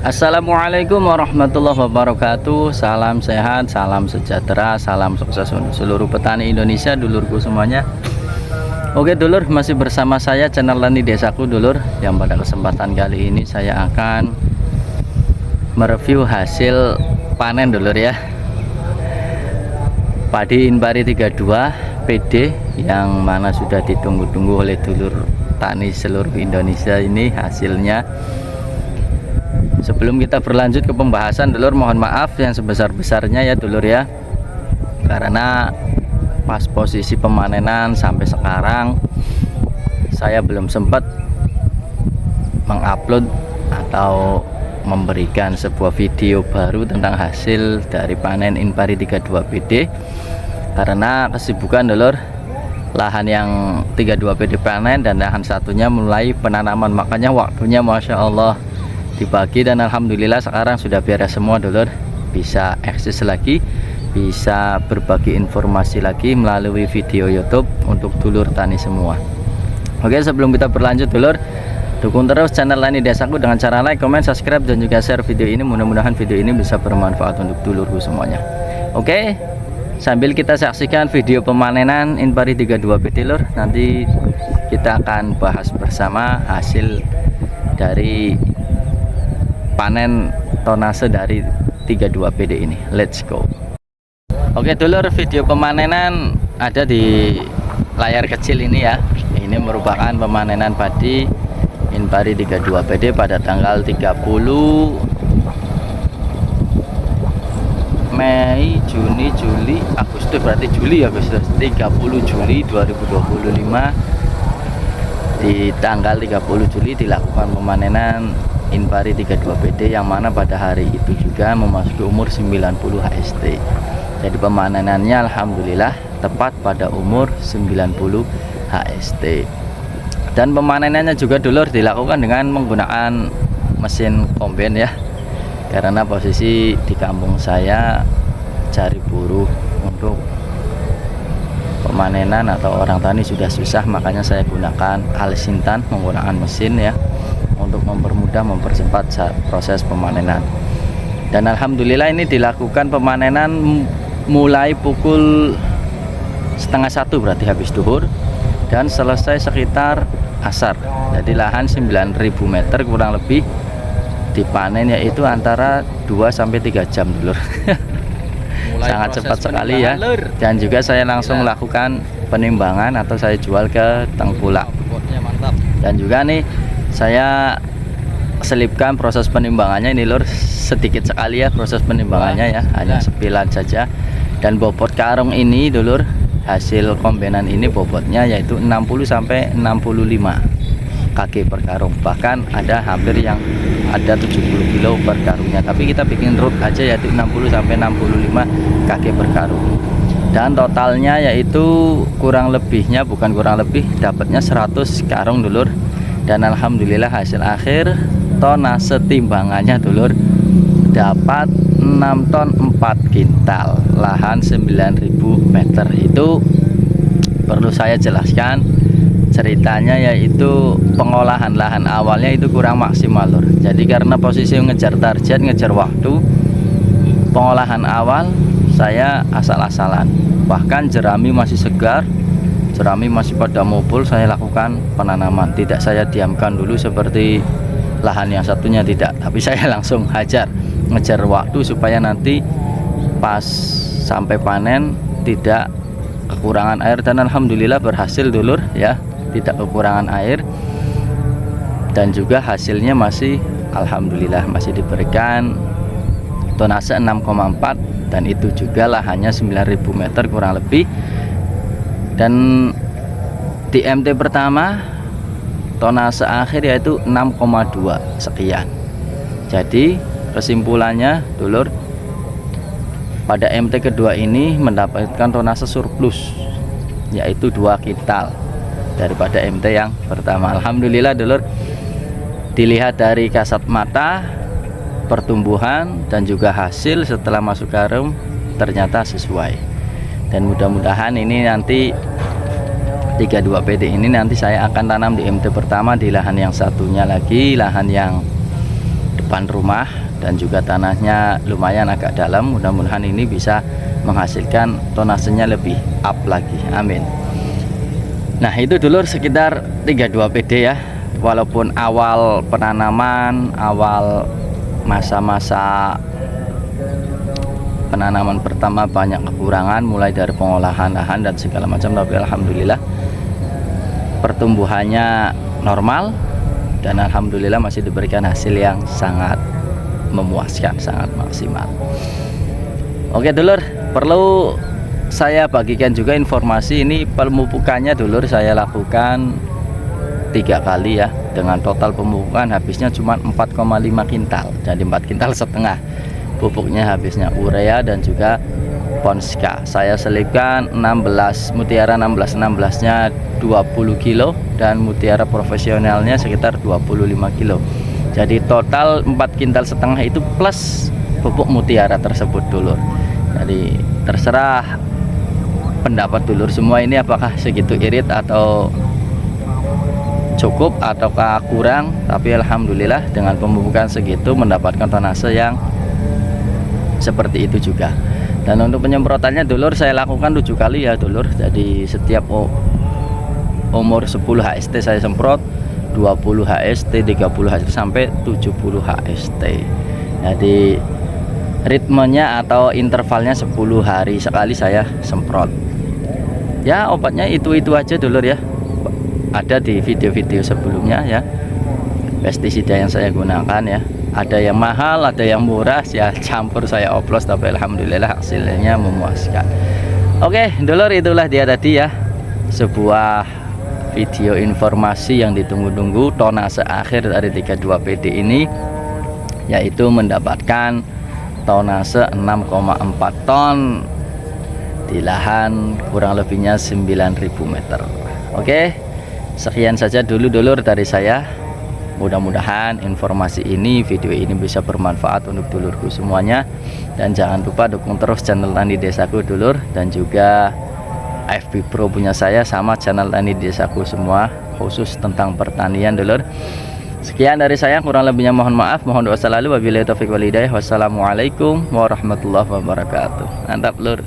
Assalamualaikum warahmatullahi wabarakatuh. Salam sehat, salam sejahtera, salam sukses untuk seluruh petani Indonesia, dulurku semuanya. Oke dulur, masih bersama saya channel Tani Desaku dulur. Yang pada kesempatan kali ini saya akan mereview hasil panen dulur ya, padi Inpari 32 PD yang mana sudah ditunggu-tunggu oleh dulur tani seluruh Indonesia. Ini hasilnya. Sebelum kita berlanjut ke pembahasan dulur, mohon maaf yang sebesar-besarnya ya dulur ya, karena pas posisi pemanenan sampai sekarang saya belum sempat mengupload atau memberikan sebuah video baru tentang hasil dari panen Inpari 32 PD karena kesibukan dulur. Lahan yang 32 PD panen dan lahan satunya mulai penanaman, makanya waktunya Masya Allah dibagi, dan alhamdulillah sekarang sudah beres semua dulur, bisa akses lagi, bisa berbagi informasi lagi melalui video YouTube untuk dulur tani semua. Oke, sebelum kita berlanjut dulur, dukung terus channel Tani Desaku dengan cara like, comment, subscribe, dan juga share video ini. Mudah-mudahan video ini bisa bermanfaat untuk dulurku semuanya. Oke, sambil kita saksikan video pemanenan Inpari 32 PD lur, nanti kita akan bahas bersama hasil dari panen tonase dari 32 PD ini. Let's go. Oke dulur, video pemanenan ada di layar kecil ini ya. Ini merupakan pemanenan padi Inpari 32 PD pada tanggal 30 Mei, Juni, Juli, Agustus, berarti Juli Agustus, 30 Juli 2025. Di tanggal 30 Juli dilakukan pemanenan Inpari 32 PD yang mana pada hari itu juga memasuki umur 90 HST. Jadi pemanenannya alhamdulillah tepat pada umur 90 HST. Dan pemanenannya juga dulur dilakukan dengan menggunakan mesin kombain ya. Karena posisi di kampung saya cari buruh untuk pemanenan atau orang tani sudah susah, makanya saya gunakan alis intan menggunakan mesin ya, untuk mempercepat proses pemanenan. Dan alhamdulillah ini dilakukan pemanenan mulai pukul setengah 1 berarti habis duhur, dan selesai sekitar asar. Jadi lahan 9.000 meter kurang lebih dipanen, yaitu antara 2-3 jam dulur. Sangat cepat sekali ya. Dan juga saya langsung melakukan penimbangan atau saya jual ke Tengkulak. Dan juga nih saya selipkan proses penimbangannya ini lur, sedikit sekali ya proses penimbangannya ya, hanya sepilan saja. Dan bobot karung ini dulur, hasil kombinan ini bobotnya yaitu 60-65 kg per karung, bahkan ada hampir yang ada 70 kilo per karungnya, tapi kita bikin root aja yaitu 60-65 kg per karung. Dan totalnya yaitu kurang lebihnya, bukan kurang lebih, dapatnya 100 karung dulur. Dan alhamdulillah hasil akhir tonase timbangannya dulur dapat 6 ton 4 kintal, lahan 9.000 meter. Itu perlu saya jelaskan ceritanya, yaitu pengolahan lahan awalnya itu kurang maksimal lur. Jadi karena posisi ngejar target, ngejar waktu, pengolahan awal saya asal-asalan, bahkan jerami masih segar, jerami masih pada mupul, saya lakukan penanaman. Tidak saya diamkan dulu seperti lahan yang satunya, tidak, tapi saya langsung hajar, ngejar waktu supaya nanti pas sampai panen tidak kekurangan air. Dan alhamdulillah berhasil dulur ya, tidak kekurangan air, dan juga hasilnya masih alhamdulillah masih diberikan tonase 6,4, dan itu juga lahannya 9.000 meter kurang lebih. Dan di MT pertama tonase akhir yaitu 6,2 sekian. Jadi kesimpulannya dulur, pada MT kedua ini mendapatkan tonase surplus yaitu 2 kintal daripada MT yang pertama. Alhamdulillah dulur, dilihat dari kasat mata, pertumbuhan dan juga hasil setelah masuk karung ternyata sesuai. Dan mudah-mudahan ini nanti 32 PD ini nanti saya akan tanam di MT pertama di lahan yang satunya lagi, lahan yang depan rumah dan juga tanahnya lumayan agak dalam. Mudah-mudahan ini bisa menghasilkan tonasenya lebih up lagi, amin. Nah itu dulur sekitar 32 PD ya. Walaupun awal penanaman, awal masa-masa penanaman pertama banyak kekurangan, mulai dari pengolahan lahan dan segala macam, tapi alhamdulillah pertumbuhannya normal dan alhamdulillah masih diberikan hasil yang sangat memuaskan, sangat maksimal. Oke dulur, perlu saya bagikan juga informasi ini. Pemupukannya dulur saya lakukan 3 kali ya, dengan total pemupukan habisnya cuma 4,5 kintal, jadi 4,5 kintal. Pupuknya habisnya urea dan juga Ponska. Saya selipkan 16 mutiara 16 nya 20 kilo dan mutiara profesionalnya sekitar 25 kilo. Jadi total 4,5 kintal itu plus pupuk mutiara tersebut dulur. Jadi terserah pendapat dulur semua ini, apakah segitu irit atau cukup ataukah kurang. Tapi alhamdulillah dengan pemupukan segitu mendapatkan tonase yang seperti itu juga. Dan untuk penyemprotannya dulur saya lakukan 7 kali ya dulur. Jadi setiap umur 10 HST saya semprot, 20 HST, 30 HST sampai 70 HST. Jadi ritmenya atau intervalnya 10 hari sekali saya semprot. Ya obatnya itu aja dulur ya, ada di video-video sebelumnya ya, pestisida yang saya gunakan ya. Ada yang mahal, ada yang murah, ya campur saya oplos, tapi alhamdulillah hasilnya memuaskan. Oke dulur, itulah dia tadi ya, sebuah video informasi yang ditunggu-tunggu tonase akhir dari 32 PD ini, yaitu mendapatkan tonase 6,4 ton di lahan kurang lebihnya 9.000 meter. Oke, sekian saja dulu dulur dari saya. Mudah-mudahan informasi ini, video ini bisa bermanfaat untuk dulurku semuanya. Dan jangan lupa dukung terus channel Tani Desaku dulur, dan juga FB Pro punya saya, sama channel Tani Desaku semua, khusus tentang pertanian dulur. Sekian dari saya, kurang lebihnya mohon maaf, mohon doa selalu. Wabillahi taufiq wal hidayah. Wassalamualaikum warahmatullahi wabarakatuh. Mantap lur.